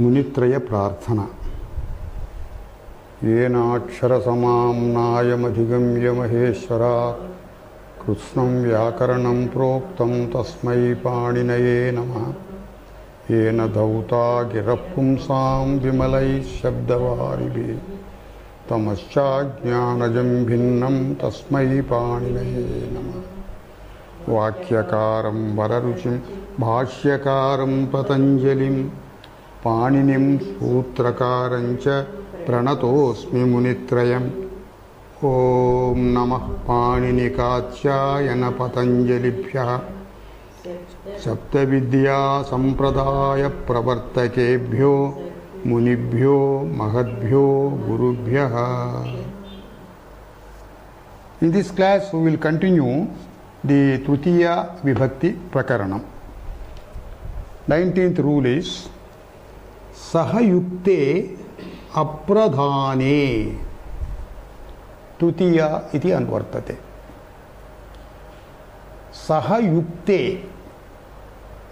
मुनित्रय प्रार्थना। येनाक्षरसमाम्नायमधिगम्य महेश्वरात् कृत्स्नं व्याकरणं प्रोक्तं तस्मै पाणिनये नमः। येन धौता गिरः पुंसां विमलैः शब्दवारिभिः तमश्चाज्ञानजं भिन्नं तस्मै पाणिनये नमः। वाक्यकारं वररुचिं भाष्यकारं पतञ्जलिं पाणिनिं सूत्रकारं च प्रणतोऽस्मि मुनित्रयम्। ॐ नमः पाणिनिकात्यायन पतञ्जलिभ्यः सप्तविद्या संप्रदाय प्रवर्तकेभ्यो मुनिभ्यो महद्भ्यो गुरुभ्यः। In this class we will continue the Tritiya Vibhakti Prakaranam. 19th rule is Sahayukte Apradhane Tritiya iti anvartate. Sahayukte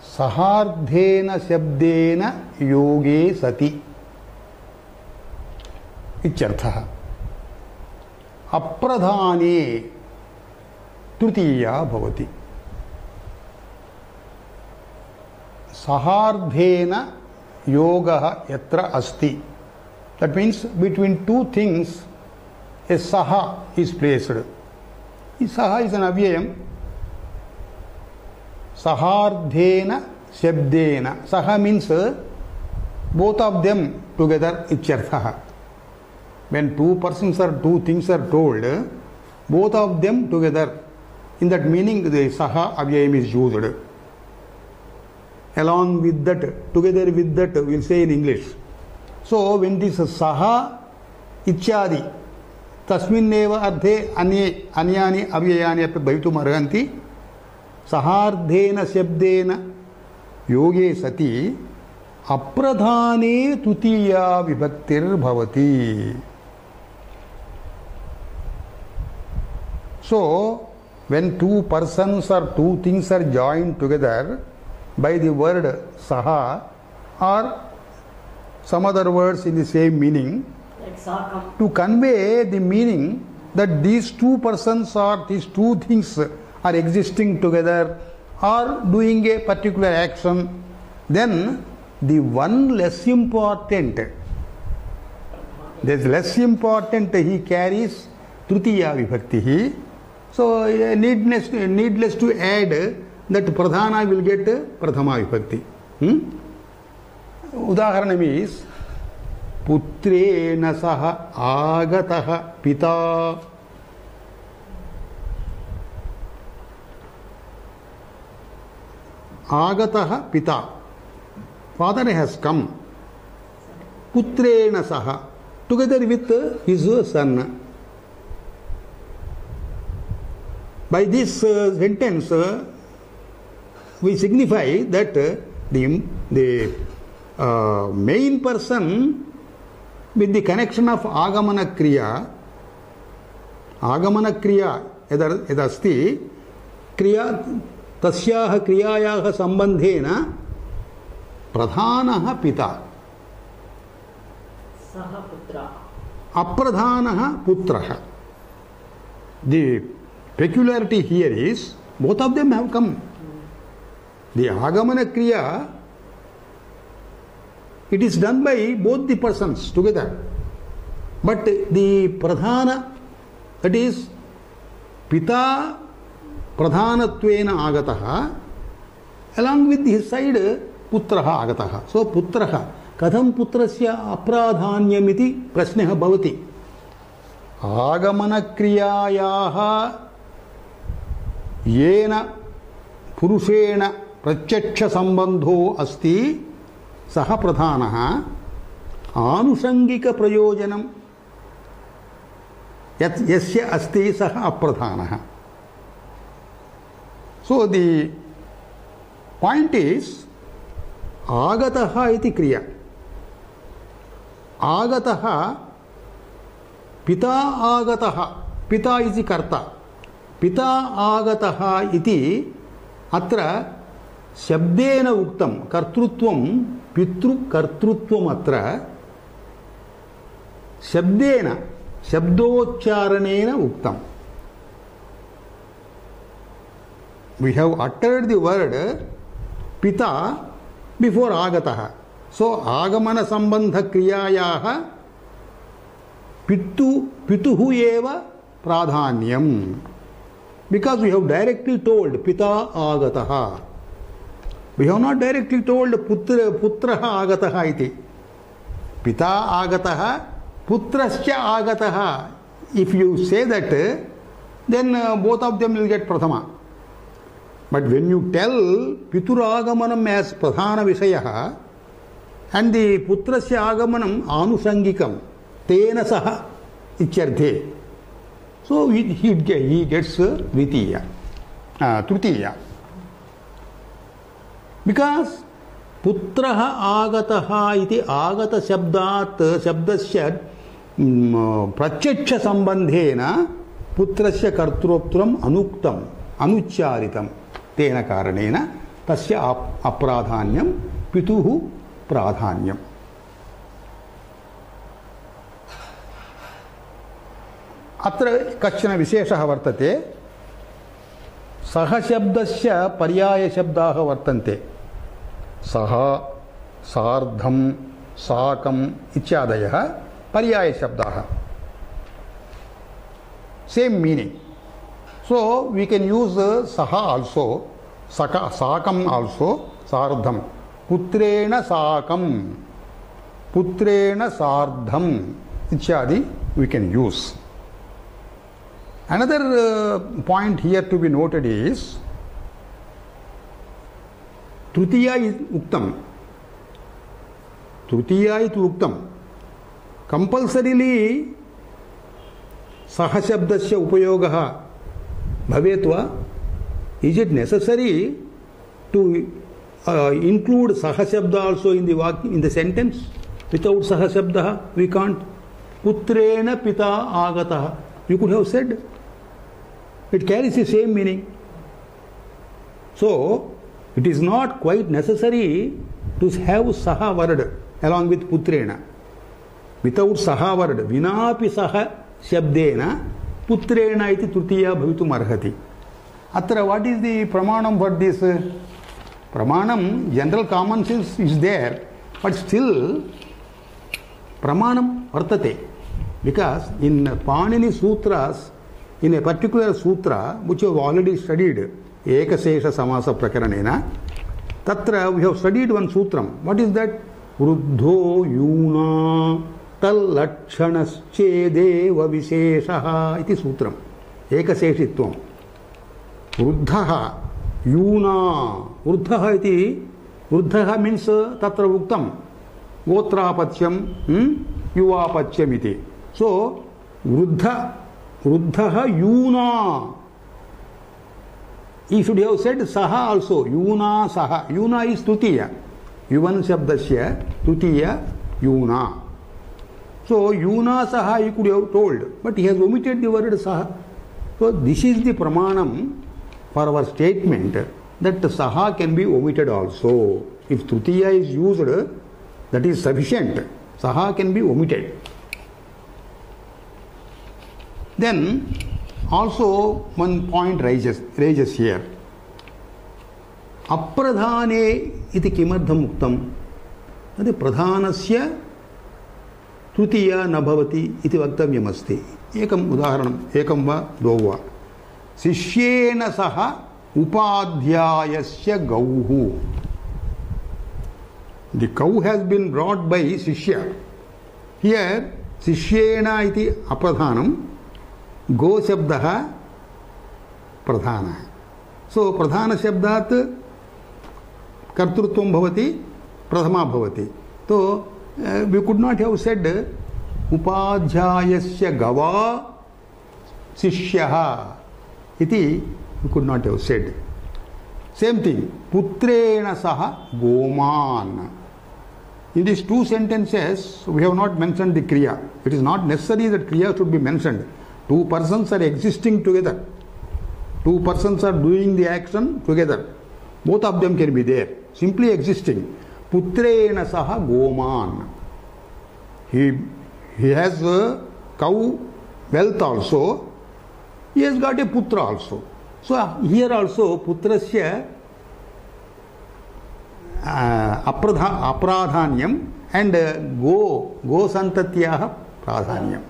Sahardhena Shabdena Yoge Sati Ichartha. Apradhane Tritiya bhavati. Sahardhena yogaha yatra asti. That means between two things a saha is placed. Saha is an avyayam. Sahardhena shabdena. Saha means both of them together ichartha. When two persons or two things are told, both of them together, in that meaning the saha avyayam is used. Along with that, together with that, we will say in English. So when this saha ichadi tasminneva ardhe anyani avyayani api bhavitum arhanti sahardhena shabdena yoge sati apradhane tritiya vibhaktir bhavati. So when two persons or two things are joined together by the word saha or some other words in the same meaning, like to convey the meaning that these two persons or these two things are existing together or doing a particular action, then the one less important, he carries Tritiya Vibhakti. So needless to add that Pradhana will get Prathama Vibhakti. Udaharanam is Putrena saha agataha pita. Agataha pita. Father has come. Putrena saha. Together with his son. By this sentence, we signify that the main person with the connection of Agamana Kriya edasti Kriya tasyaha kriyayaha sambandhena pradhanaha pita saha putra apradhanaha putraha. The peculiarity here is both of them have come. The Agamana Kriya, it is done by both the persons together. But the Pradhana, that is Pita Pradhanatvena Agataha, along with his side Putraha Agataha. So Putraha, Katham Putrasya Apradhanyamiti Prasneha Bhavati. Agamana Kriyayaha Yena Purushena Prachaksha Sambandho Asti Saha Pradhanaha Anushangika Prayojanam Yasya Asti Saha Apradhanaha. So the point is Agataha iti Kriya. Agataha Pita Agataha. Pita is the Karta. Pita Agataha iti Atra Shabdena Uktam Kartrutvam पितृकर्तृत्वम् अत्र शब्देन शब्दोच्चारणेन उक्तम्. We have uttered the word pita before agatah. So agamana sambandha kriyayaha pituhu eva pradhanyam. Because we have directly told pita agatah. We have not directly told putraha agatah iti. Pita agatah, putrascha agatah. If you say that, then both of them will get prathama. But when you tell Pituragamanam as Pradhana Vishayaha and the Putrasya Agamanam Anusangikam Tena Saha Ichyarthe, so he gets Tritiya. Because Putraha Agataha iti Agata Shabdat Shabdasya Pracheksha Sambandhena Putrasya Kartruptram Anuktam Anucharitam. तेन कारणेन तस्य अप्राधान्यं पितुः प्राधान्यम्. अत्र कश्चन विशेषः वर्तते. सह शब्दस्य पर्यायशब्दाः वर्तन्ते. सह, सार्धं, साकम् इत्यादयः पर्यायशब्दाः. Same meaning. So we can use saha also, sakam also, sardham. Putrena sakam, putrena sardham, ityadi we can use. Another point here to be noted is Tritiya is uktam. Tritiya is uktam. Compulsorily saha shabdasya upayogaha Bhavetva, is it necessary to include Saha Shabda also in the sentence? Without Saha Shabda, we can't. Putrena Pita Agataha. You could have said. It carries the same meaning. So, it is not quite necessary to have Saha word along with Putrena. Without Saha word, Vinapi Saha Shabdena, Putrena iti tritiya bhavitum arhati. Atra, what is the pramanam for this? Pramanam, general common sense is there, but still pramanam vartate. Because in Panini Sutras, in a particular sutra, which you have already studied, Ekasesha Samasa Prakaranena, Tatra we have studied one sutram. What is that? Vruddho yuna तल्लक्षणश्चेदेव विशेषः इति सूत्रम्. एकशेषित्वम्. वृद्धः यूना. वृद्धः इति वृद्धः means तत्र उक्तं गोत्रापत्यं युवापत्यम् इति. सो वृद्धः यूना. He should have said saha also. Yuna saha. Yuna is tritiya. Yuvan shabdasya tritiya yuna. So, Yuna Saha he could have told, but he has omitted the word Saha. So, this is the pramanam for our statement that Saha can be omitted also. If Tritiya is used, that is sufficient. Saha can be omitted. Then, also one point raises here. Apradhane iti kimadham uktam. That is pradhanasya Tritiya न भवति इति वक्तव्यमस्ति. एकम् उदाहरणम्, एकं वा द्वौ वा. शिष्येन सह उपाध्यायस्य गौः. The cow has been brought by Shishya. Here, Shishyena iti apradhanam, go shabdaha pradhana. So, pradhana shabdat kartrutvam bhavati, pradhama bhavati. So, we could not have said upadhyayasya gava sishyaha iti, we could not have said. Same thing, putrena saha goman. In these two sentences, we have not mentioned the kriya. It is not necessary that kriya should be mentioned. Two persons are existing together. Two persons are doing the action together. Both of them can be there, simply existing. putrena saha goman. He has a cow wealth also. He has got a putra also. So here also putrasya apradhanyam and go santatyaha pradhanyam.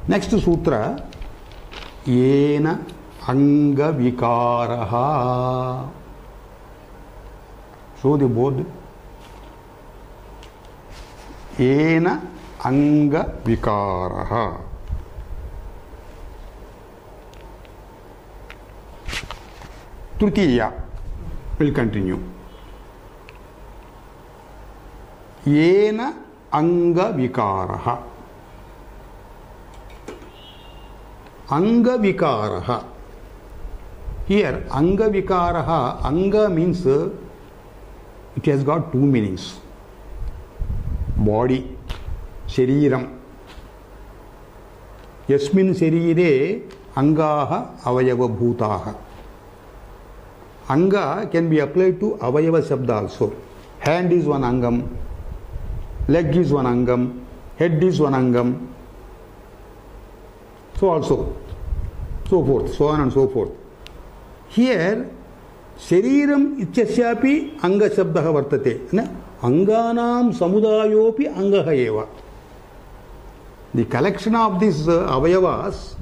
Next sutra, yena anga vikaraha. Show the board. Yena anga vikaraha. Tritiya will continue. Yena anga vikaraha. Anga vikaraha. Here anga vikaraha, anga means it has got two meanings. Body, shariram. Yasmin sharire angaha avayava bhutaha. Anga can be applied to avayava shabda also. Hand is one angam, leg is one angam, head is one angam. So also, so forth, so on and so forth. Here, shariram ityasyapi anga shabdaha vartate. Anganam samudayopi angaha eva. The collection of these avayavas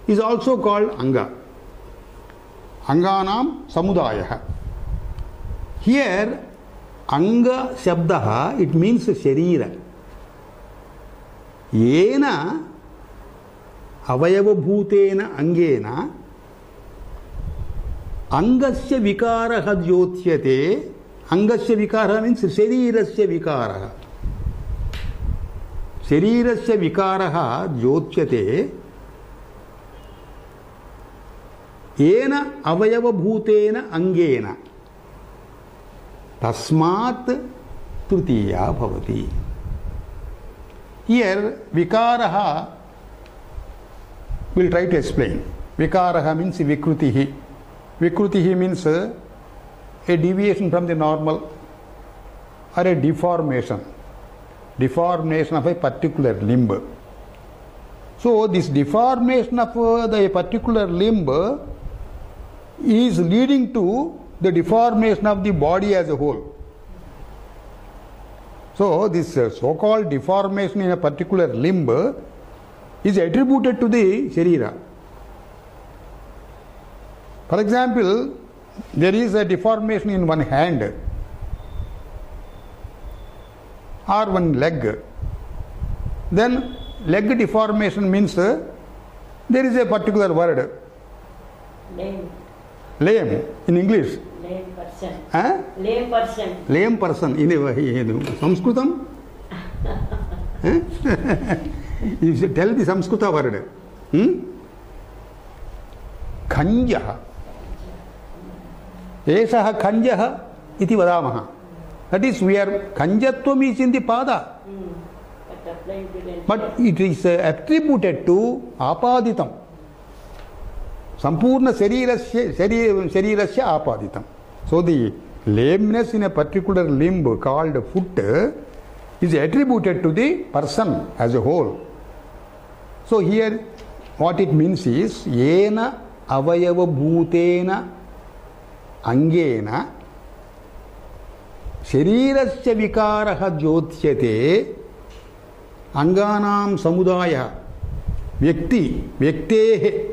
is also called anga. Anganam samudaya. Here, anga shabdaha, it means sharira. Yena avayava bhutena angena angasya vikaraha jyotyate. Angasya vikaraha means sharirasya vikaraha. Sharirasya vikaraha jyotyate. Yena avayava bhutena angena. Tasmat tritiya bhavati. Here vikaraha will try to explain. Vikaraha means vikrutihi. Vikrutihi means a deviation from the normal or a deformation. Deformation of a particular limb. So this deformation of the particular limb is leading to the deformation of the body as a whole. So this so-called deformation in a particular limb is attributed to the sharira. For example, there is a deformation in one hand or one leg. Then leg deformation means there is a particular word. Lame. Lame in English. Lame person. Huh? Lame person. Lame person. In Sanskritam? You should tell the Samskrita word. Khanjaha. Esaha khanjaha iti vadamaha. That is where khanjatvam is in the pada. But it is attributed to apaditam. Sampurna sharirasya apaditam. So the lameness in a particular limb called foot is attributed to the person as a whole. So here what it means is yena avayava bhutena angena sharirasya vikaraha jyotyate anganam samudaya vyaktehe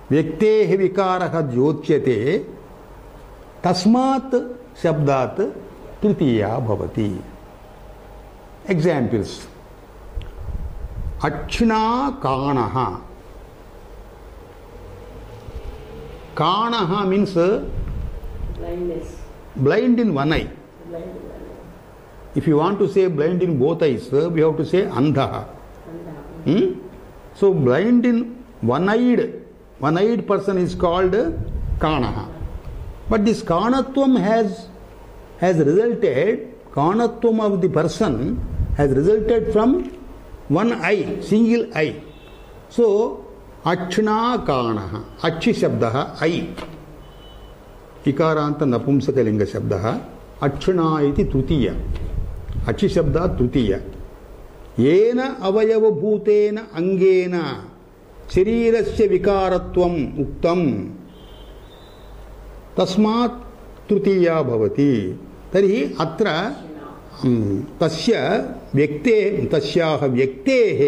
vikaraha jyotyate tasmat shabdat tritiya bhavati. Examples. Achna kanaha. Kanaha means Blindness. Blind in one eye. Blind in one eye. If you want to say blind in both eyes, we have to say andhaha. So blind in one-eyed person is called kanaha. But this kanatvam has resulted, kanatvam of the person has resulted from one eye, single eye. So achna kanaha, achi shabdaha, eye. इकारान्त नपुंसकलिंग शब्दः अक्षिणा इति तृतीय अक्षि शब्दात् तृतीय येन अवयवभूतेन अंगेन शरीरस्य विकारत्वम् उक्तम् तस्मात् तृतीया भवति तर्हि अत्र तस्य तस्याः व्यक्तेः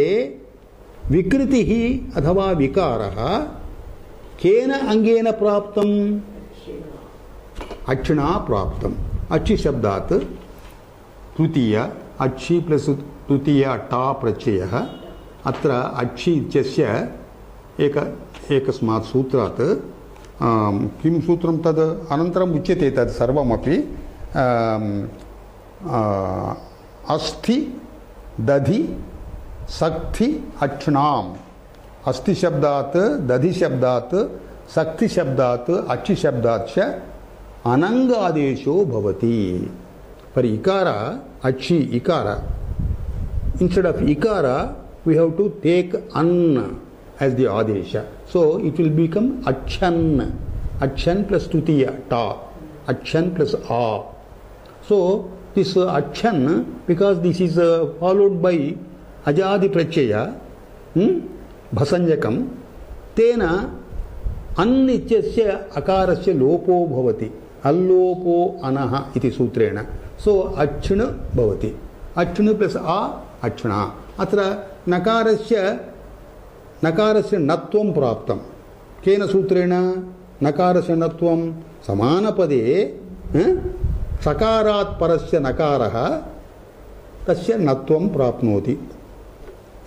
विकृतिः अथवा विकारः केन अंगेन प्राप्तम् अक्षिणा प्राप्तम् अक्षि शब्दात् तृतीय अक्षि प्लस तृतीय टा प्रत्ययः अत्र अक्षि इत्यस्य एकस्मात् सूत्रात् किं सूत्रं तद् अनन्तरम् उच्यते तद् सर्वमपि अस्थि दधि सक्ति अक्षिणाम् अस्थि शब्दात् दधि शब्दात् सक्ति शब्दात् अक्षि शब्दात् च अनंगादेशो भवति पर ikara achi ikara instead of ikara we have to take an as the adesha so it will become achan plus tutiya ta achan plus a so this achan because this is followed by ajadi pratyaya bhasanjakam tena an ityasya akarasya lopo bhavati allopo anaha iti sutreణ so achin bhavati achin plus a achina atra nakarasya natvam praptam kena sutreణ nakarasya natvam samanapade sakarat parasya nakarah tasya natvam prapnoti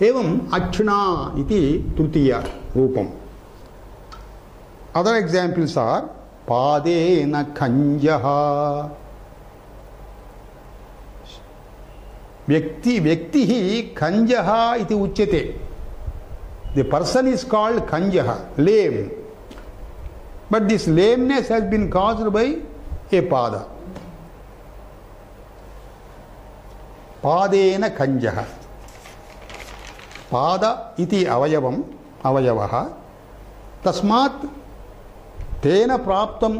evam achina iti tritiya rupam other examples are padena khanjaha व्यक्ति ही खंजः इति उच्यते the person is called khanjah lame but this lameness has been caused by a pada padena khanjah pada iti avayavah tasmat tena praptam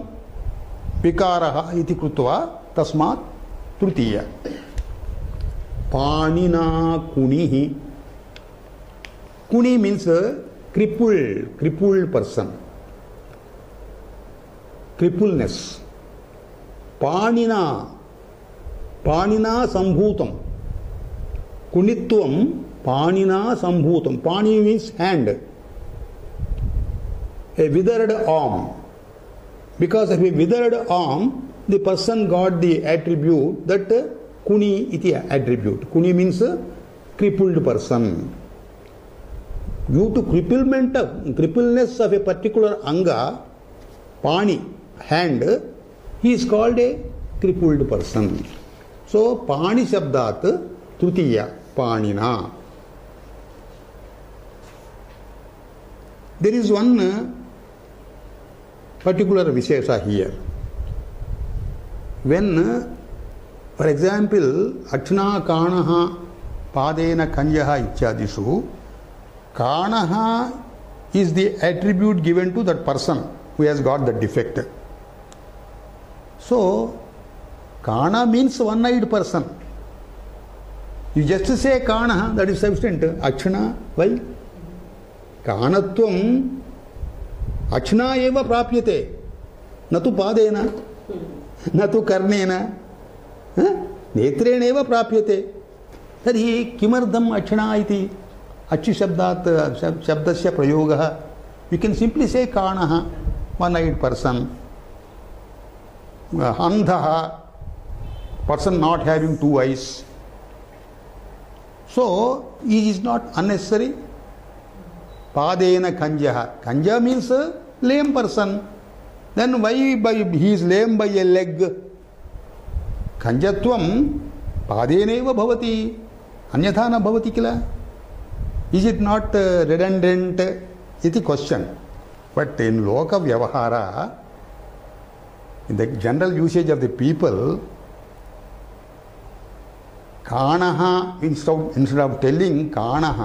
vikarah iti krutva tasmat tritiya Panina kunihi. Kuni means a crippled person. Crippleness. Panina sambhutam. Kunitvam panina sambhutam. Pani means hand. A withered arm. Because of a withered arm, the person got the attribute that Kuni iti attribute. Kuni means a crippled person. Due to crippleness of a particular anga, pani, hand, he is called a crippled person. So, pani shabdat tritiya, panina. There is one particular vishesha here. When for example, Achna Kanaha Padena Kanjaha Ityadishu, Kanaha is the attribute given to that person who has got the defect. So, Kana means one-eyed person. You just say Kanaha, that is sufficient. Achna, why? Kanatvam Achna eva prapyate. Natu Padena, Natu Karnena. नेत्रेण एव प्राप्यते तर्हि किमर्थम् अक्षिणा इति अक्षि शब्दस्य प्रयोगः you can simply say काणः one eyed person अंधः person not having two eyes so he is not unnecessary पादेन कंजः कंज means lame person then why he is lame by a leg कंजत्वं पादेनैव भवति अन्यथा न भवति किल इज इट नॉट रिडंडेंट इति क्वेश्चन बट इन लोक व्यवहार in the general usage of the people काणः instead of telling काणः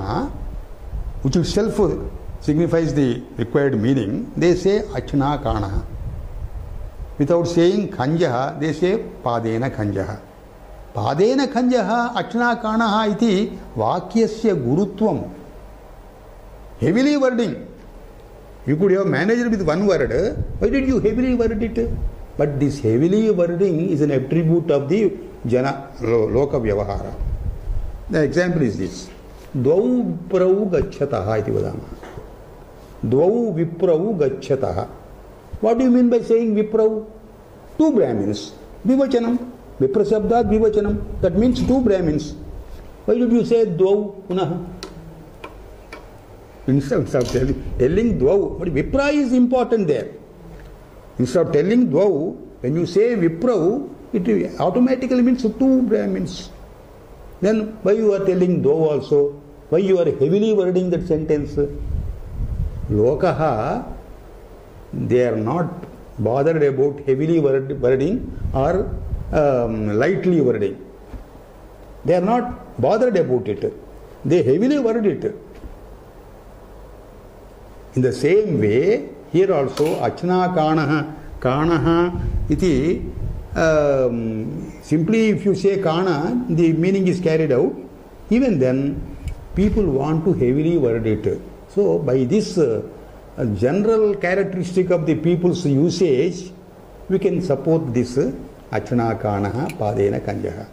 which itself signifies the required meaning they say achna काणः Without saying khanjaha, they say padena khanjaha. Padena khanjaha achna kanaha iti vakyasya gurutvam. Heavily wording. You could have managed with one word. Why did you heavily word it? But this heavily wording is an attribute of the jana loka vyavahara. The example is this. Dvau viprau gacchataha iti vadamah. Dvau viprau gacchataha. What do you mean by saying viprau? Two Brahmins. Vivachanam. Vipra sabdat vivachanam. That means two Brahmins. Why did you say dvau punaha? Instead of telling dvau, but vipra is important there. Instead of telling dvau, when you say viprau, it automatically means two Brahmins. Then why you are telling dvau also? Why you are heavily wording that sentence? Lokaha, they are not bothered about heavily wording or lightly wording. They are not bothered about it. They heavily word it. In the same way, here also, achna kanaha iti, simply if you say kana, the meaning is carried out. Even then, people want to heavily word it. So, by this general characteristic of the people's usage, we can support this achna kanaha padena kanjaha.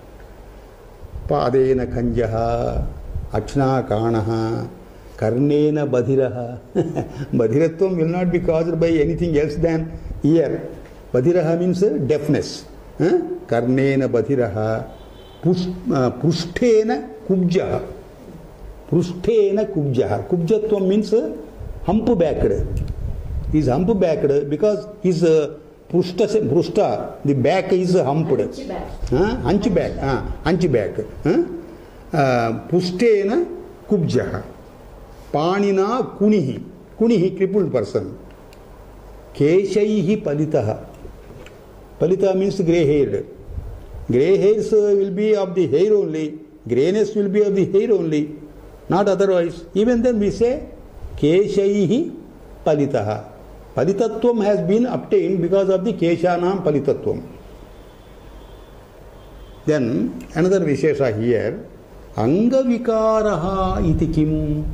Padena kanjaha, achna kanaha, karnena badhiraha. Badhiratvam will not be caused by anything else than ear. Badhiraha means deafness. Karnena badhiraha, prushtena kubjaha. Prushtena kubjaha. Kubjatvam means humpbacked. He is humpbacked because his prushta, the back is humped. Hunchback. Hunchback. Prushtena kubjaha. Panina kunihi. Kunihi, crippled person. Keshaihi palitaha. Palita means grey haired. Grey hairs will be of the hair only. Greyness will be of the hair only. Not otherwise. Even then we say Keshaihi palitaha. Palitatvam has been obtained because of the Keshanam palitatvam. Then another Vishesha here. Angavikaraha iti kim.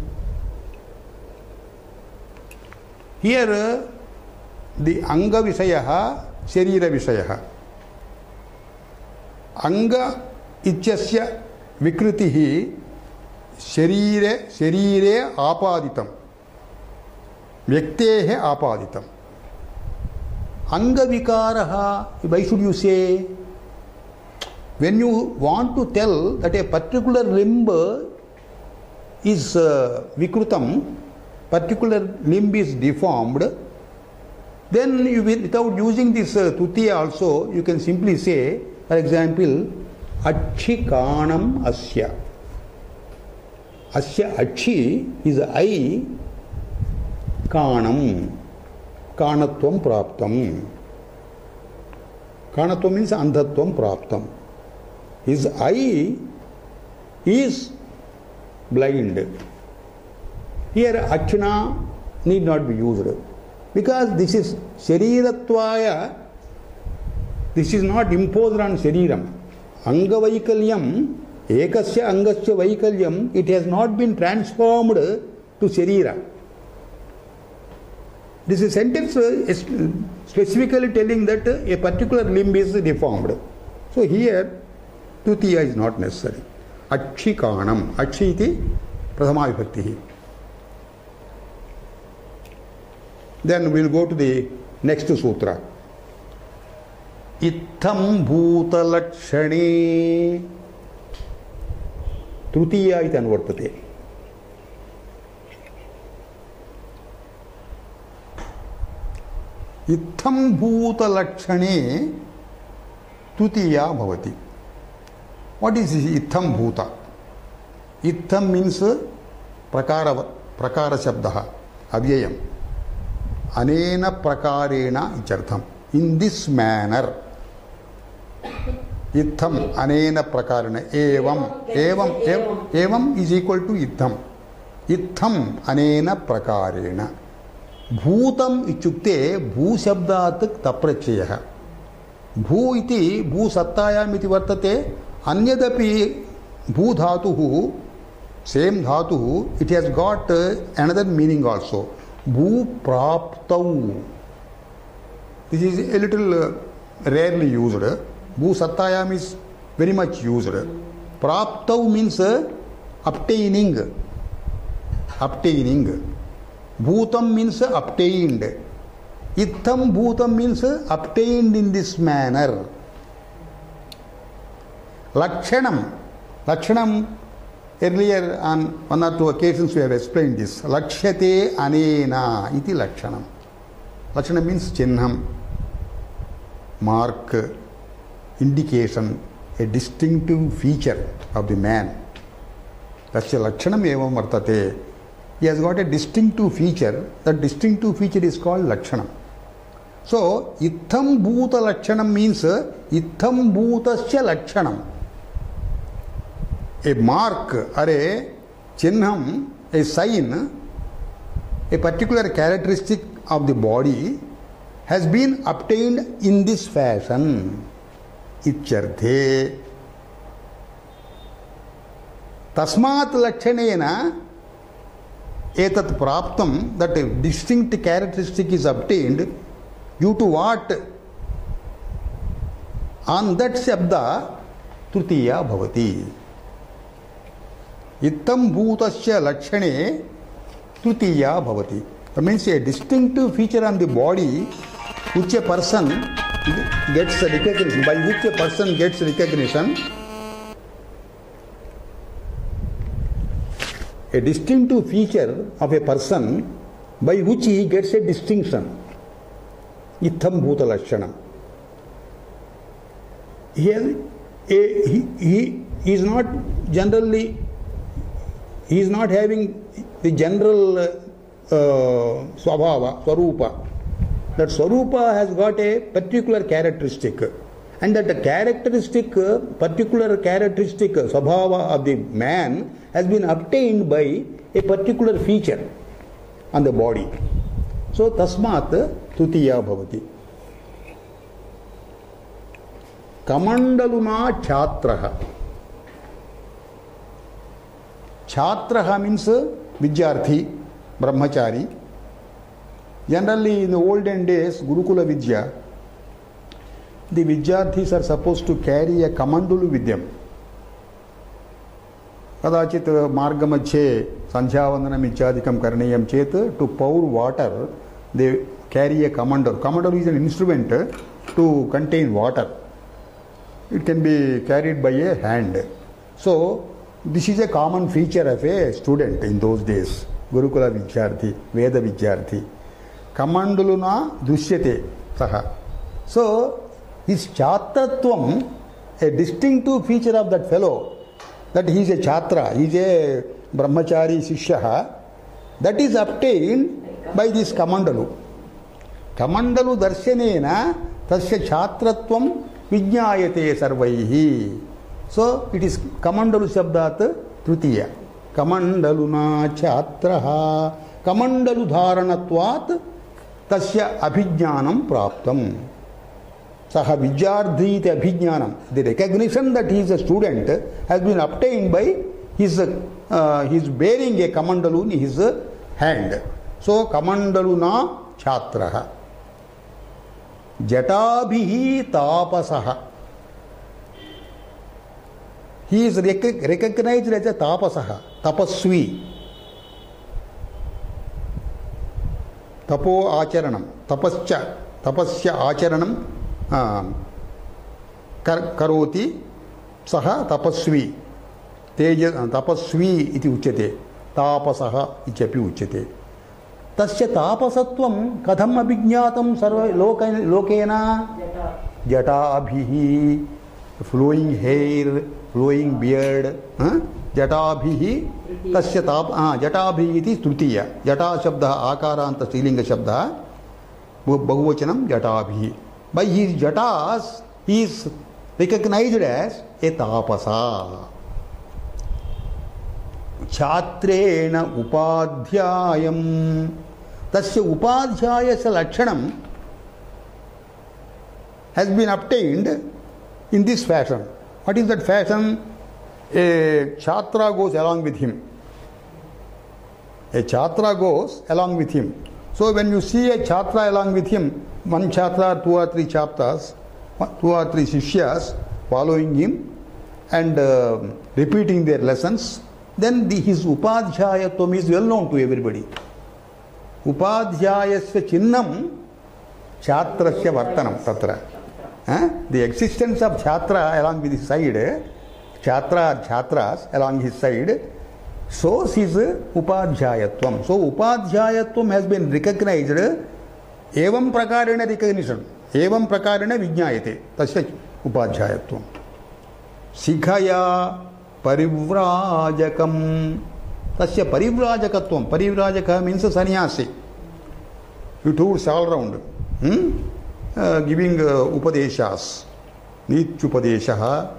Here the Anga Vishayaha, Sharira Vishayaha. Anga ityasya vikritihi sharire apaditam. Vyaktehe apaditam. Anga vikaraha, why should you say? When you want to tell that a particular limb is vikrutam, particular limb is deformed, then you will, without using this tutiya also, you can simply say, for example, Achhi kanam asya. Asya achhi is I kanam. Kanatvam praptam. Kanatvam means andhatvam praptam. His eye is blind. Here achna need not be used. Because this is Shariratvaya, this is not imposed on Shariram. Angavaikalyam, Ekasya Angasya Vaikalyam, it has not been transformed to Sharira. This is a sentence specifically telling that a particular limb is deformed. So here, Tutiya is not necessary. Achhi kanam, Achhi iti Prathama Vibhakti. Then we will go to the next sutra. Itham bhuta lakshane. Trutiya iti anvartate. Itham bhuta lakshane tutiya bhavati. What is this itham bhuta? Itham means prakara shabdaha, avyayam. Anena prakarena ichartham. In this manner. Itham anena prakarena. Evam is equal to itham. Itham anena prakarena. Bhutam ichukte bhu shabdat taprachaya. भू इति भूसत्तायाम् इति वर्तते, अन्यदपि भू धातुः same धातुः, it has got another meaning also. भू प्राप्तौ, this is a little rarely used. Bhu sattayam is very much used. Praptau means obtaining. Obtaining. Bhutam means obtained. Itham bhutam means obtained in this manner. Lakshanam. Lakshanam, earlier on one or two occasions we have explained this. Lakshyate anena iti lakshanam. Lakshanam means chinnam, mark, indication, a distinctive feature of the man. Tasya lakshanam evam vartate. He has got a distinctive feature. That distinctive feature is called lakshanam. So, itham bhuta lakshanam means itham bhutasya lakshanam. A mark or a chinnam, a sign, a particular characteristic of the body has been obtained in this fashion. Ichyarthe. Tasmat lakshanena etat praptam, that a distinct characteristic is obtained due to what? On that shabda tritiya bhavati. Ittam bhutasya lakshane tritiya bhavati. That means a distinctive feature on the body which a person gets recognition, by which a person gets recognition. A distinctive feature of a person by which he gets a distinction. Itham bhuta lakshanam. He is not generally, he is not having the general swabhava, swarupa. That swarupa has got a particular characteristic, and that the characteristic, particular characteristic, swabhava of the man has been obtained by a particular feature on the body. So tasmat tritiya bhavati. Kamandaluna chhatraha. Chhatraha means vidyarthi, brahmachari. Generally in the olden days, Gurukula Vidya, the vidyarthis are supposed to carry a kamandulu with them. Kadachit margamacche sandhyavandanam ichadikam karneyam chet, to pour water they carry a kamandalu. Kamandalu is an instrument to contain water. It can be carried by a hand. So this is a common feature of a student in those days. Gurukula Vidyarthi, Veda Vidyarthi. Kamandaluna dushyate saha. So his chatratvam, a distinctive feature of that fellow, that he is a chatra, he is a brahmachari shishya, that is obtained by this kamandalu. Kamandalu darshanena tasya chatratvam vijñāyate sarvaihi. So it is kamandalu shabdat tritiya. Kamandaluna chatraha. Kamandalu dharanatvat tasya abhijnanam praptam. Saha vidyarthi iti abhijnanam. The recognition that he is a student has been obtained by his bearing a kamandalu in his hand. So kamandaluna chatraha. Jatabhihi tapasaha. He is recognized as a tapasaha, tapasvi. Tapo acharanam, tapasya acharanam karoti saha tapasvi. Tapasvi iti uchyate, tapasaha ichapi uchyate. Tasya tapasatvam kadham abhijñātam sarva lokena jata abhihi. Flowing hair, flowing beard, jatabhihi tasya jatabhihi iti tritiya. Jata shabda akaranta strilinga shabda, bahuvachanam jatabhihi. By his jatas he is recognized as a tapasa. Chatrena upadhyayam. Tasya upadhyayasya lakshanam has been obtained in this fashion. What is that fashion? A chhatra goes along with him. A chhatra goes along with him. So when you see a chhatra along with him, one chhatra, 2 or 3 chaptas, 2 or 3 shishyas following him and repeating their lessons, then his upadhyayatvam is well known to everybody. Upadhyayasya chinnam chhatrasya vartanam tatra. The existence of chhatra along with his side, chhatra or chhatras along his side, shows his upadhyayatvam. So upadhyayatvam has been recognized. Evam prakarena recognition. Evam prakarena vijñāyate. Tasya upadhyayatvam. Sikhaya parivrajakam. Tasya parivrajakatvam. Parivrajaka means sannyasi. You tours all around. Giving upadeshas. Nityupadeshaha.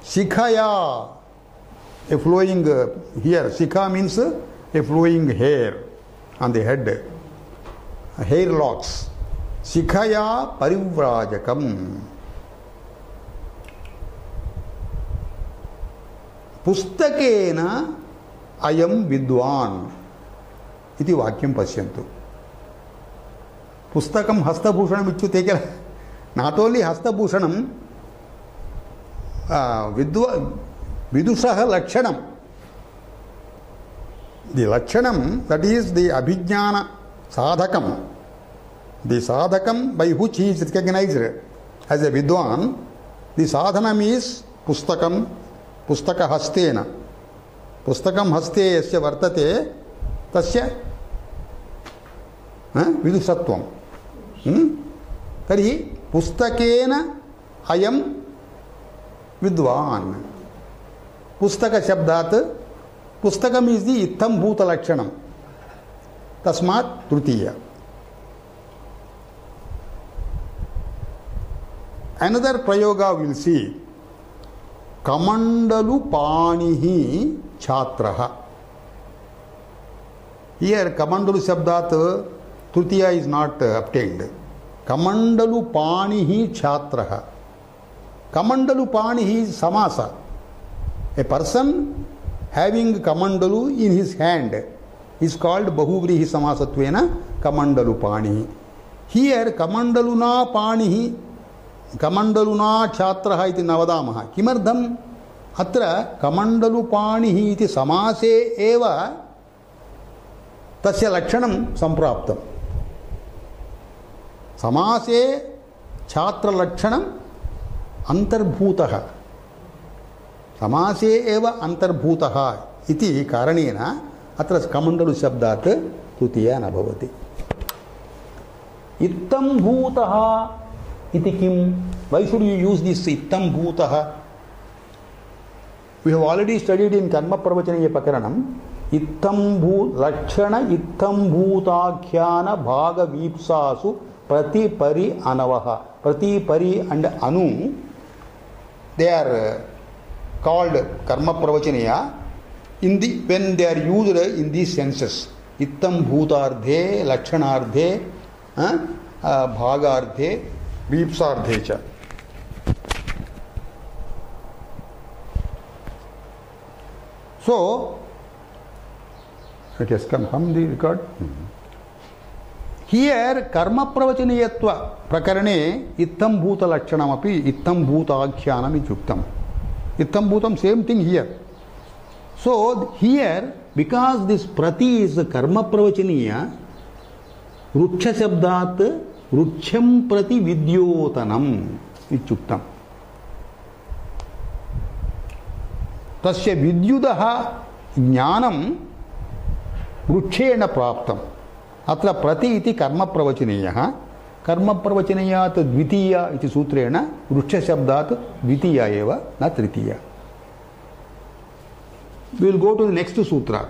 Sikhaya. A flowing here. Sikha means a flowing hair on the head. Hair locks. Sikhaya parivrajakam. Pustakena ayam vidwan. Iti vakyam pasyantu. Pustakam hastabhushanam ichyute. Not only hastabhushanam, vidusaha lakshanam. The lakshanam, that is the abhijnana sadhakam. The sadhakam by which he is recognized as a vidwan, the sadhanam is pustakam, pustaka hastena. Pustakam haste yasya vartate, tasya vidusatvam. Tari pustakena ayam vidwan. Pustaka shabdat, pustakam is the ittam bhuta lakshanam. Tasmat trutiya. Another prayoga we will see. Kamandalu panihi chhatraha. Here Kamandalu shabdat trutiya is not obtained. Kamandalu panihi chhatraha. Kamandalu panihi is samasa. A person having kamandalu in his hand is called bahuvrihi samasatvena kamandalu panihi. Here kamandaluna panihi, kamandaluna chhatraha iti navadamaha. Kimardham? Atra kamandalu panihi iti samase eva tasya lakshanam sampraptam. Samase chhatra lakshanam antarbhutaha. Samase eva antarbhutaha iti karanena atra kamandalu shabdat trutiya na bhavati. Ittam bhutaha iti kim? Why should you use this ittam bhutaha? We have already studied in karma pravachaniya pakaranam. Ittam bhu lakshana ittam bhutakhyana bhaga vipsasu prati pari anavaha. Prati pari and anu, they are called karma pravachaniya when they are used in these senses. Ittam bhutardhe, lakshanardhe, bhagardhe, vipsardhe cha. So, it has come from the record. Here, karma pravachaniyatva prakarane ittam bhuta lakshanam api ittam bhuta akhyānam ityuktam. Ittam bhutam, same thing here. So, here, because this prati is karma pravachaniya, ruksha shabdat ruksham prati vidyotanam ityuktam. Tasya vidyudaha jnanam rukshena praptam. Atra prati iti karma pravachaniya. Karma pravachaniyat dvitiya iti sutrena ruksha shabdat dvitiya eva na tritiya. We will go to the next sutra.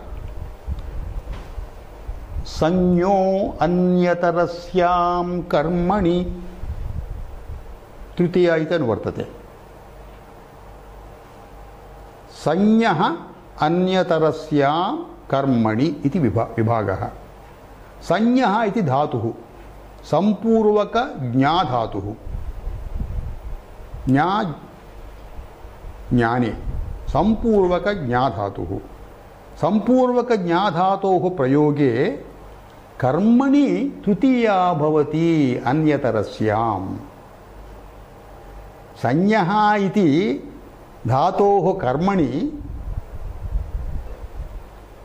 Sanyo anyatarasyam karmani tritiya iti anvartate. Sanyaha anyatarasyam karmani iti vibhagaha. Sanyaha iti dhatuhu. संपूर्वक ज्ञा धातुः ज्ञा ज्ञाने संपूर्वक ज्ञा धातुः संपूर्वक ज्ञा धातोः प्रयोगे कर्मणि तृतीया भवति अन्यतरस्याम् संज्ञः इति धातोः कर्मणि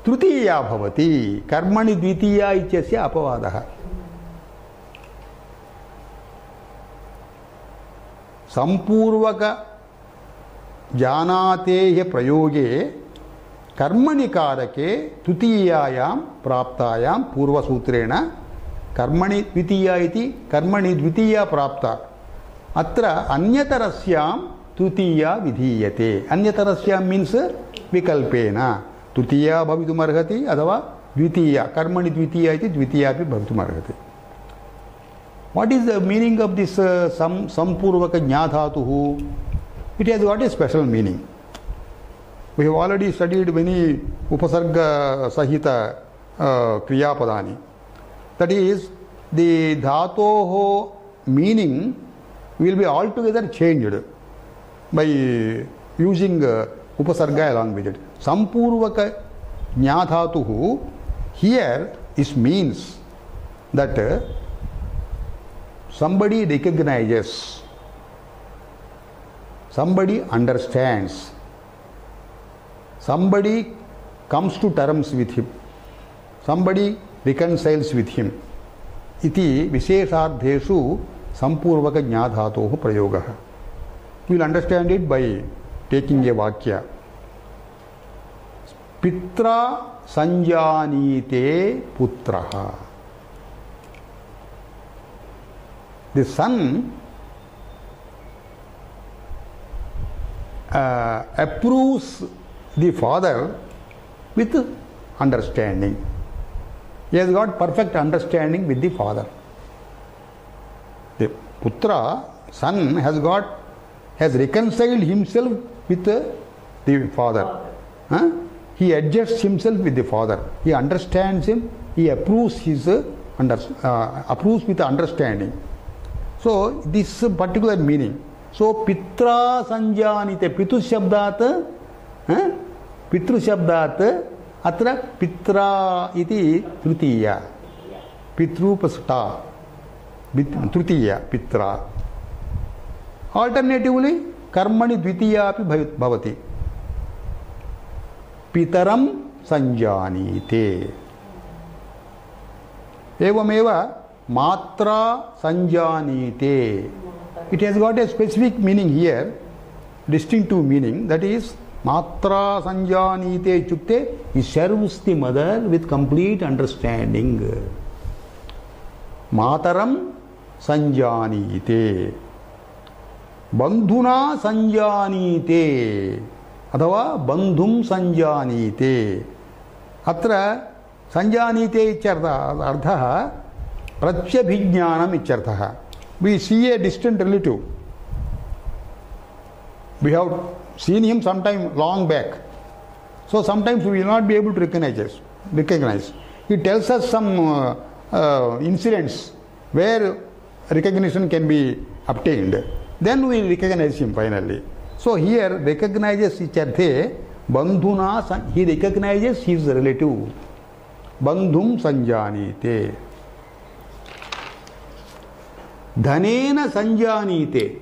तृतीया भवति कर्मणि द्वितीया इत्यस्य अपवादः संपूर्वक जानातेः प्रयोगे कर्मणि कारके तृतीयायां प्राप्तायां पूर्वसूत्रेण कर्मणि द्वितीया इति कर्मणि द्वितीया प्राप्ता अत्र अन्यतरस्यां तृतीया विधीयते अन्यतरस्यां मीन्स विकल्पेन तृतीया भवितुमर्हति अथवा द्वितीया कर्मणि द्वितीया इति द्वितीया अपि भवितुमर्हति. What is the meaning of this sampurvaka jna dhatuh? It has got a special meaning. We have already studied many upasarga sahita kriyapadani. That is, the dhatoh meaning will be altogether changed by using upasarga along with it. Sampurvaka jna dhatuh here is means that somebody recognizes, somebody understands, somebody comes to terms with him, somebody reconciles with him. Iti visheshartheshu sampurvaka jna dhatoh prayogah. You will understand it by taking a vakya. Pitra sanjanite putraha. The son approves the father with understanding. He has got perfect understanding with the father. The putra, son, has reconciled himself with the father. He adjusts himself with the father. He understands him. He approves approves with understanding. So this particular meaning. So pitra sanjanite pitu shabdat atra pitra iti tritiya pitru pasata tritiya pitra. Alternatively karmani dvitiya api bhavati pitaram sanjanite. Evameva matra sanjanite. It has got a specific meaning here, distinctive meaning, that is matra sanjanite chukte, he serves the mother with complete understanding. Mataram sanjanite. Bandhuna sanjanite अथवा बंधुम संजानीते. अत्र संजानीते इत्यर्थः प्रत्यभिज्ञानम् इत्यर्थः. We see a distant relative. We have seen him sometime long back. So sometimes we will not be able to recognize. He tells us some incidents where recognition can be obtained. Then we recognize him finally. So here recognizes icharthe bandhuna, he recognizes his relative. Bandhum sanjanite. Dhanena sanjanite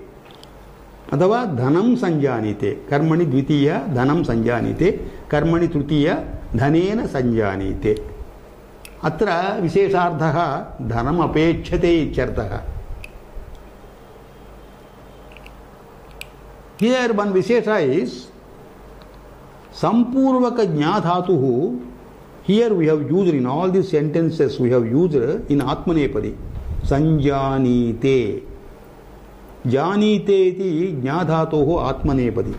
अथवा धनम संजानीते. कर्मणि द्वितीया धनम संजानीते, कर्मणि तृतीया धनेन संजानीते. अत्र विशेषार्थः धनम अपेक्षते इत्यर्थः. Here one vishesha is sampurvaka jna dhatuh. Here we have used in all these sentences, we have used in Atmanepadi sanjanite. Janite iti jna dhatoh Atmanepadi.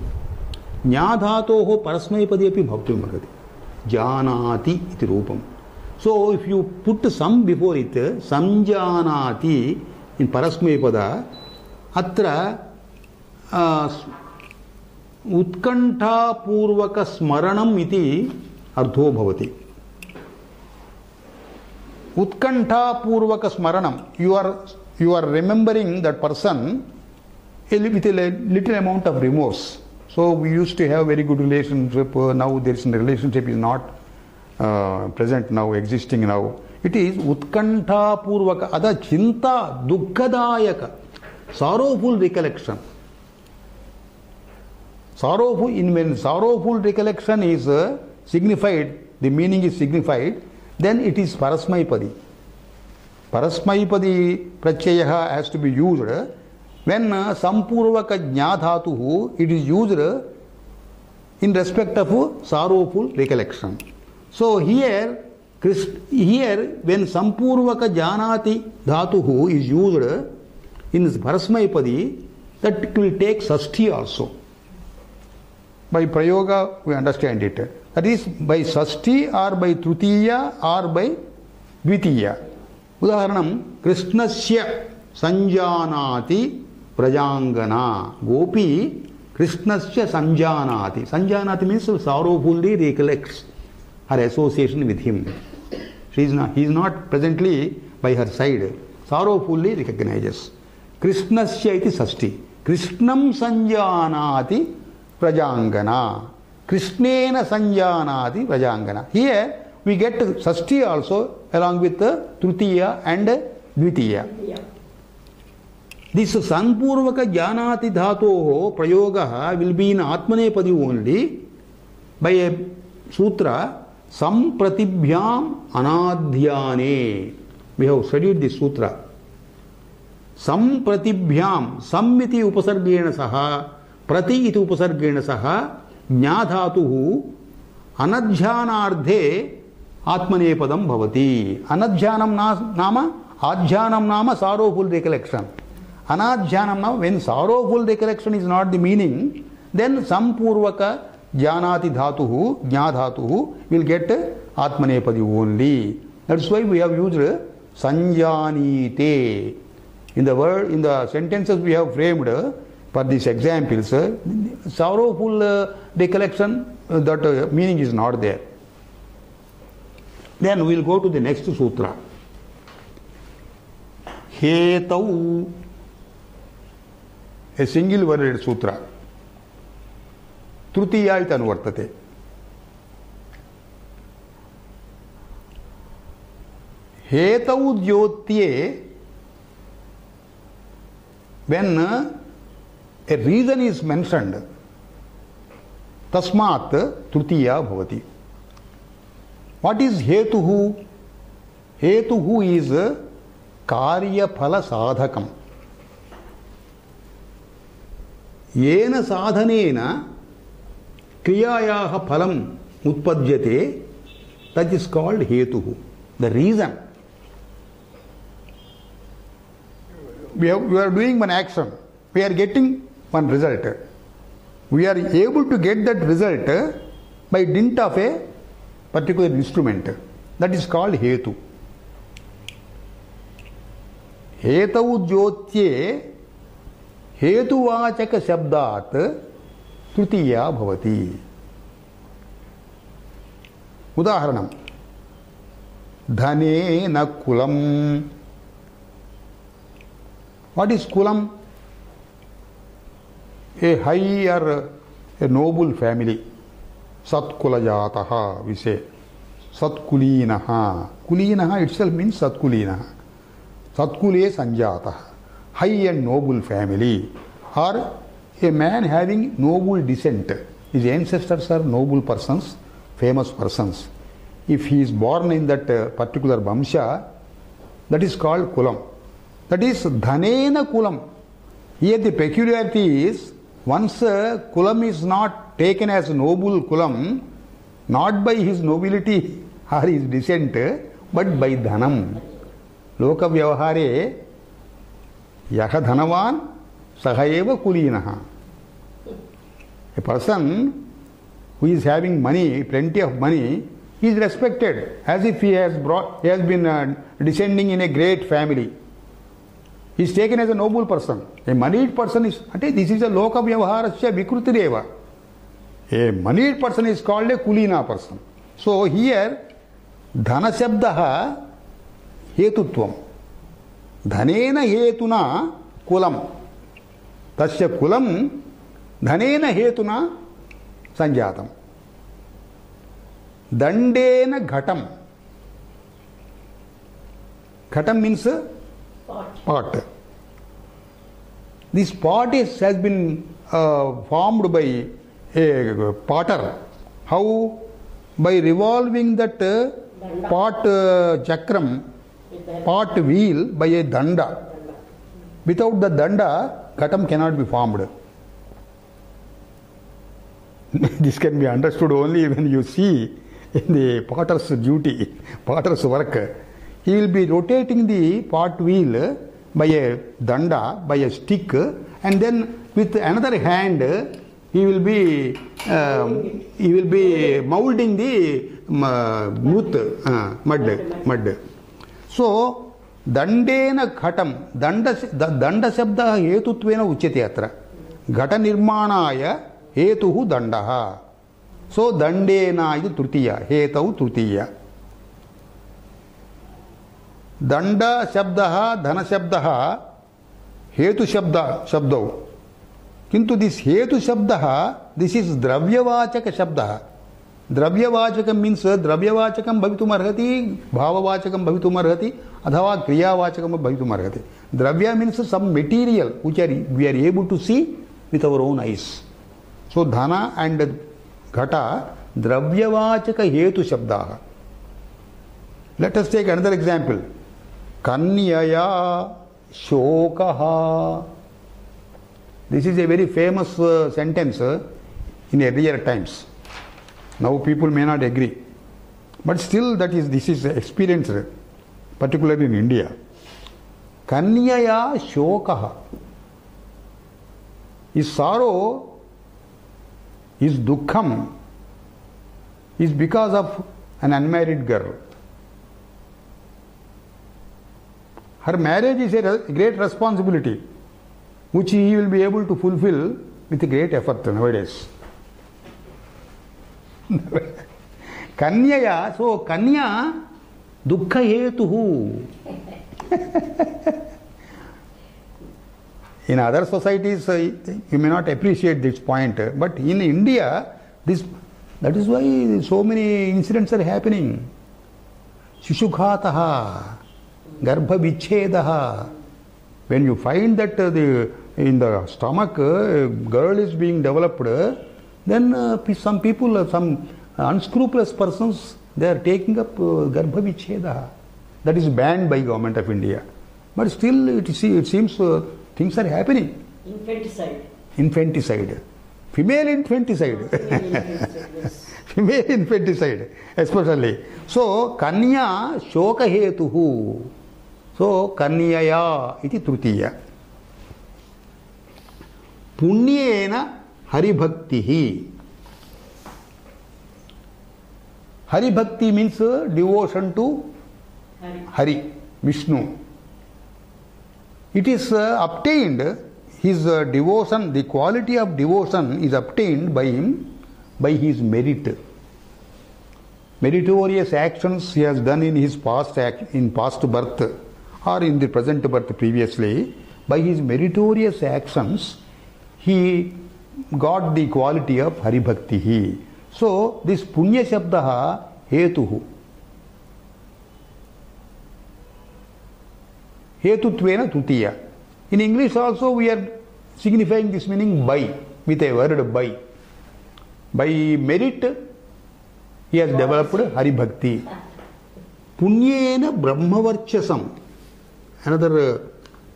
Jna dhatoh parasmaipadi api bhavtum arhati. Janati iti rupam. So if you put some before it, samjanati in parasmaipada, atra उत्कंठा पूर्वक स्मरणम इति अर्थो भवति. Utkantha Purvaka Smaranam. You are remembering that person with a little amount of remorse. So we used to have very good relationship. Now there is a relationship is not present now, existing now. It is Utkantha Purvaka. Ada Chinta Dukkadayaka. Sorrowful recollection. When sorrowful recollection is signified, the meaning is signified, then it is Parasmaipadi. Parasmaipadi Prachayaha has to be used when Sampurvaka Jnadhatuhu, it is used in respect of sorrowful recollection. So here when Sampurvaka Janati Dhatuhu is used in Parasmaipadi, that will take Sashti also. By Prayoga we understand it. That is by Sashti or by Trutiya or by Dvitiya. Udaharanam Krishnasya Sanjanati Prajangana. Gopi Krishnasya Sanjanati. Sanjanati means sorrowfully recollects her association with him. He is not presently by her side. Sorrowfully recognizes. Krishnasya iti Sashti. Krishnam Sanjanati Prajangana. Krishnena Sanjanati Prajangana. Here we get Sashti also along with Trutiya and Dvitiya. Yeah. This Sanpurvaka Janati Dhatoho Prayoga will be in Atmanepadi only by a sutra Sampratibhyam Anadhyane. We have studied this sutra. Sampratibhyam Samiti Upasargena Saha Prati iti Upasargena Saha Jnadhatuhu Anadhyanardhe Atmanepadam Bhavati. Anadhyanam nama Adhyanam nama sorrowful recollection. Anadhyanam nama, when sorrowful recollection is not the meaning, then Sampurvaka Jnanati Dhatuhu, Jnadhatuhu will get Atmanepadi only. That's why we have used Sanjanite. In the sentences we have framed for these examples, sorrowful recollection, that meaning is not there. Then we will go to the next sutra. Hetau, a single worded sutra. Trutiya iti anuvartate. Hetau jyotye, when a reason is mentioned, tasmat trutiya bhavati. What is hetuhu? Hetuhu is karya phala sadhakam. Yena sadhanena kriyayaha phalam utpadyate, that is called hetuhu. The reason. We are doing one action. We are getting one result. We are able to get that result by dint of a particular instrument. That is called hetu. Hetau jyotye hetuvachaka shabdat trutiya bhavati. Udaharanam. Dhane na kulam. What is kulam? A high or a noble family. Satkulajataha, we say. Satkulinaha. Kulinaha itself means Satkulinaha. Satkule sanjataha. High and noble family. Or a man having noble descent. His ancestors are noble persons, famous persons. If he is born in that particular Vamsha, that is called kulam. That is dhanena kulam. Here the peculiarity is, once kulam is not taken as noble kulam, not by his nobility or his descent, but by dhanam. Loka vyavahare yaha dhanavan sahaeva kulinaha. A person who is having money, plenty of money, he is respected as if he has been descending in a great family. He is taken as a noble person. A moneyed person is, this is a loka vyavaharasya vikrutireva. A moneyed person is called a kulina person. So here, dhana shabdaha हेतुत्वम धनेन हेतुना coulomb तस्य coulomb धनेन हेतुना संजातम दंडेन घटम घटम means pot. This pot has been formed by a potter. How? By revolving that pot chakram, pot wheel by a danda. Without the danda, ghatam cannot be formed. This can be understood only when you see in the potter's duty, potter's work. He will be rotating the pot wheel by a danda, by a stick, and then with another hand he will be molding the mud. So dandena ghatam, danda shabda hetutvena uchyate atra. Ghata nirmanaya hetuhu dandaha. So dandena is trutiya, hetau trutiya. दंड शब्द धन शब्द हेतु शब्द किंतु this हेतु शब्द this is द्रव्यवाचक शब्द द्रव्यवाचक मीन्स द्रव्यवाचक भवितुम अर्हति भाववाचक भवितुम अर्हति अथवा क्रियावाचक भवितुम अर्हति द्रव्य means some material which we are able to see with our own eyes so धन एंड घट द्रव्यवाचक हेतु शब्दाः let us take another example कन्यया शोकः. This is a very famous sentence in earlier times. Now people may not agree, but still this is experienced, particularly in India. Kanyaya shokah. His sorrow, his dukkham is because of an unmarried girl. Her marriage is a great responsibility which he will be able to fulfill with a great effort nowadays. Kanyaya, so Kanya dukkha hetuhu. In other societies you may not appreciate this point, but in India that is why so many incidents are happening. Shishughataha, Garbha vichhedaha. When you find that in the stomach a girl is being developed, then some people, some unscrupulous persons, they are taking up Garbha vichhedaha. That is banned by Government of India. But still it seems things are happening. Infanticide. Female infanticide. Female infanticide especially. So Kanya shoka hetuhu. So Kanyaya iti trutiya. Punyena haribhaktihi. Haribhakti means devotion to Hari, Vishnu. It is obtained, his devotion, the quality of devotion is obtained by him by his merit. Meritorious actions he has done in his past birth or in the present birth previously. By his meritorious actions he got the quality of Haribhaktihi. So this Punya Shabdaha Hetuhu. Hetutvena Tutiya. In English also we are signifying this meaning by, with a word by. By merit he has developed Haribhakti. Punyena Brahmavarchasam. Another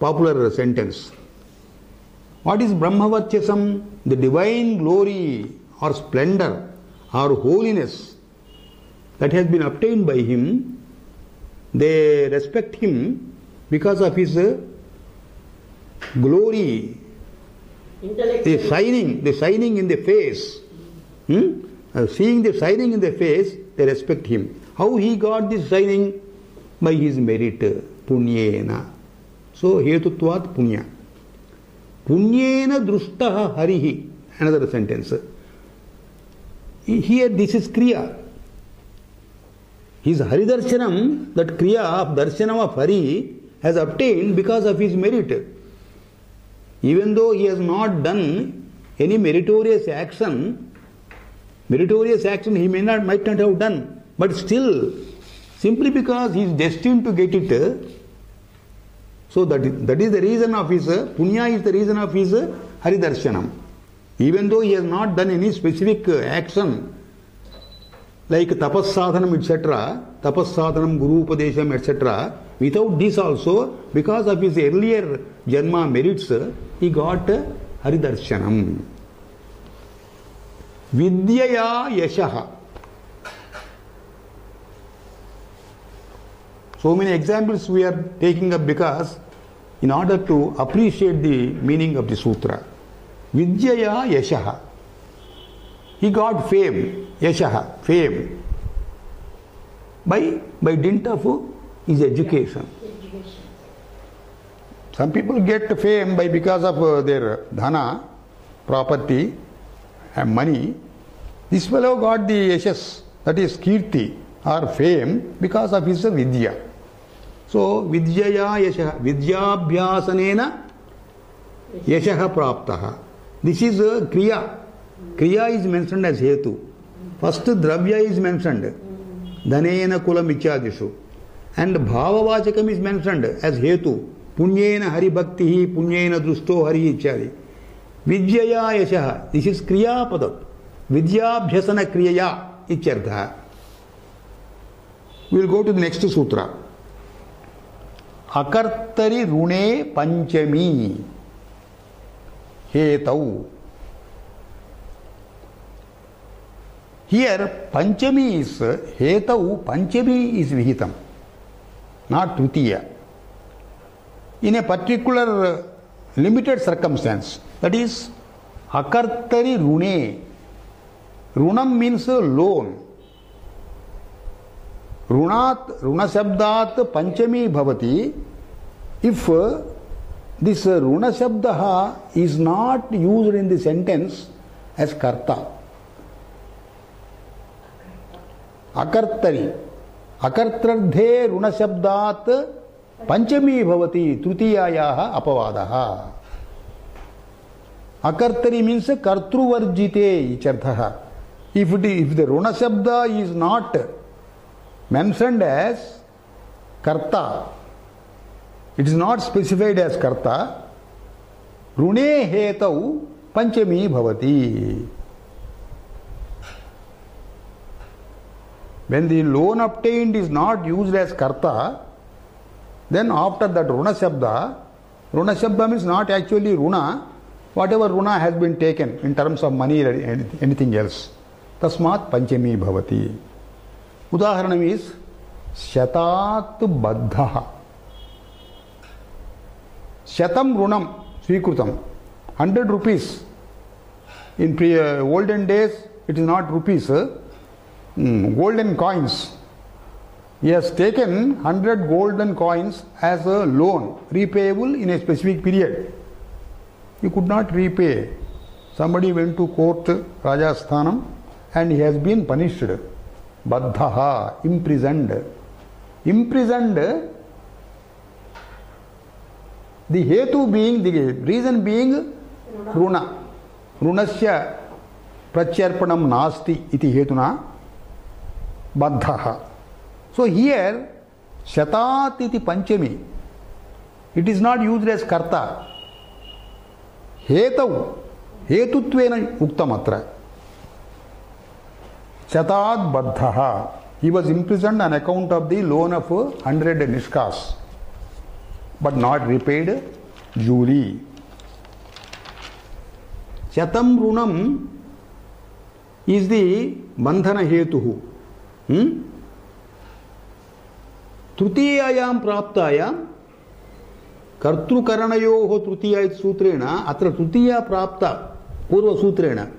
popular sentence. What is Brahmavarchasam? The divine glory or splendor or holiness that has been obtained by him. They respect him because of his glory, the shining in the face. Seeing the shining in the face, they respect him. How he got this shining? By his merit, punyena. So hetutvat punya. Punyena drustaha harihi. Another sentence. Here this is kriya. His Haridarshanam, that Kriya of Darshanam of Hari, has obtained because of his merit. Even though he has not done any meritorious action he might not have done, but still, simply because he is destined to get it, so that is the reason of his, Punya is the reason of his Haridarshanam. Even though he has not done any specific action, like tapassadhanam, etc., tapassadhanam, guru upadesham, etc., without this also, because of his earlier janma merits, he got Haridarshanam. Vidyaya yashaha. So many examples we are taking up because in order to appreciate the meaning of the sutra. Vidyaya yashaha. He got fame, yashaha, fame, by dint of his education. Education. Some people get fame because of their dhana, property, and money. This fellow got the yashas, that is kirti or fame, because of his vidya. So, vidyaya yashaha, vidyabhyasanena yashaha praptaha. This is a kriya. Kriya is mentioned as hetu. First dravya is mentioned, dhanena kulam ityadishu. And bhavavachakam is mentioned as hetu, punyena hari bhaktihi, punyena drusto hari ityadi. Vidyaya yashaha, this is kriya padam. Vidyabhyasana kriyaya ityartha. We will go to the next sutra. Akartari rune panchami hetau. Here panchami is hetau, panchami is vihitam, not tritiya. In a particular limited circumstance, that is akartari rune. Runam means loan. Runat, runa shabdat panchami bhavati. If this runa shabdaha is not used in the sentence as karta. Akartari. Akartradhe runa shabdat panchami bhavati trutiyayaha apavadaha. Akartari means kartruvarjite icharthaha. If the runa shabda is not mentioned as karta, it is not specified as karta, rune hetau panchami bhavati. When the loan obtained is not used as karta, then after that runa shabda means not actually runa, whatever runa has been taken in terms of money or anything else. Tasmat panchami bhavati. Udaharanam is shatat baddha. Shatam runam svikrutam. 100 rupees. In olden days, it is not rupees, golden coins. He has taken 100 golden coins as a loan, repayable in a specific period. He could not repay. Somebody went to court, Rajasthanam, and he has been punished. Baddhaha, imprisoned. Imprisoned, the hetu being, the reason being runa. Runasya pratyarpanam nasti iti hetuna baddhaha. So here, shatat iti panchami, it is not used as karta. Hetau, hetutvena uktamatra. Shatat baddhaha. He was imprisoned on account of the loan of 100 nishkas, but not repaid duly. Shatam runam is the bandhana hetuhu. Trutiyayam praptayam kartrukaranayoho trutiya it sutrena atra trutiya prapta purva sutrena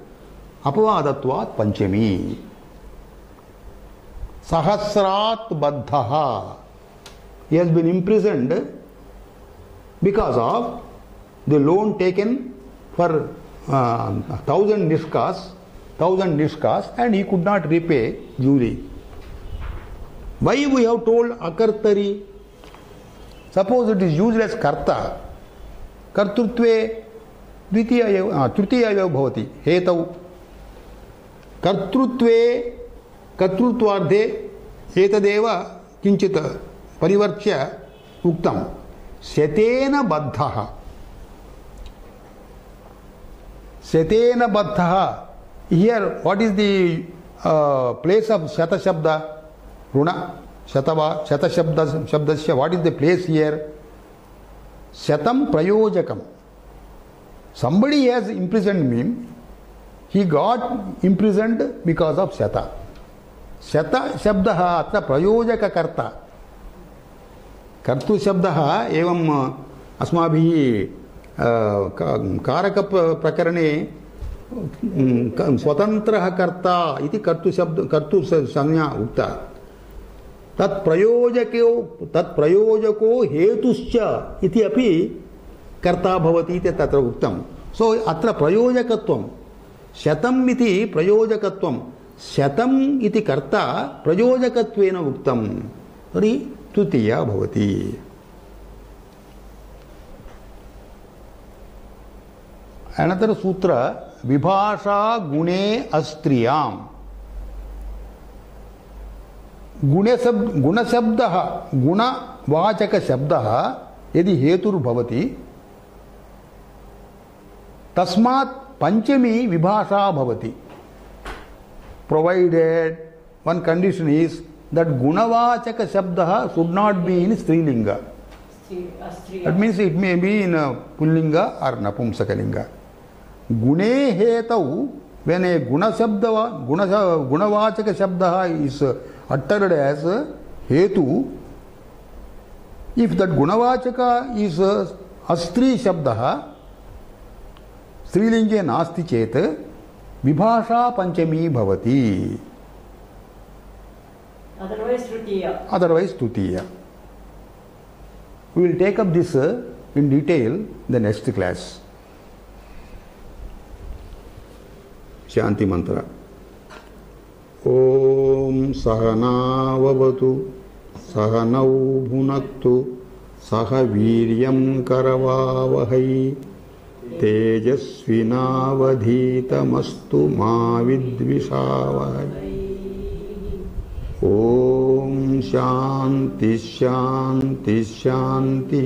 apavadatvat panchami. Sahasrat baddhaha. He has been imprisoned because of the loan taken for 1000 nishkas, and he could not repay duly. Why we have told akartari? Suppose it is used as karta. Kartrutve tritiya eva bhavati. Hetau. Kartrutve कर्तृत्वार्धे एतदेव किंचित परिवर्त्य उक्तम शतेन बद्धः शतेन बद्धः here what is the place of शत शब्द ऋण शतवा शत शब्दस्य what is the place here शतम प्रयोजकम somebody has imprisoned him, he got imprisoned because of shata. शत शब्दः अत्र प्रयोजककर्ता कर्तु शब्दः एवं अस्माभिः कारक प्रकरणे स्वतन्त्रः कर्ता इति कर्तु शब्द कर्तु संज्ञा उक्ता तत्प्रयोजको हेतुश्च इति अपि कर्ता भवति इति तत्र उक्तं. सो अत्र प्रयोजकत्वं शतम् इति प्रयोजकत्वं शतम् इति कर्ता प्रयोजकत्वेन उक्तं तर्हि तृतीया भवति. अनंतर सूत्र विभाषा गुणे अस्त्रियाम्. गुणशब्दः गुणवाचक शब्दः यदि हेतुर्भवति तस्मात् पंचमी विभाषा भवति. Provided one condition is that gunavachaka shabda should not be in strilinga. That means it may be in pullinga or napumsakalinga. Gune hetau, when a gunavachaka shabda is uttered as hetu, if that gunavachaka is astri shabda, strilinge nasti chet, विभाषा पंचमी भवति. Otherwise tritiya. We will take up this in detail in the next class. Shanti mantra. Om sahanavavatu sahanau bhunaktu saha viryam karavavahai तेजस्विनावधीतमस्तु मा विद्विषावहै. ओम शांति शांति शांति.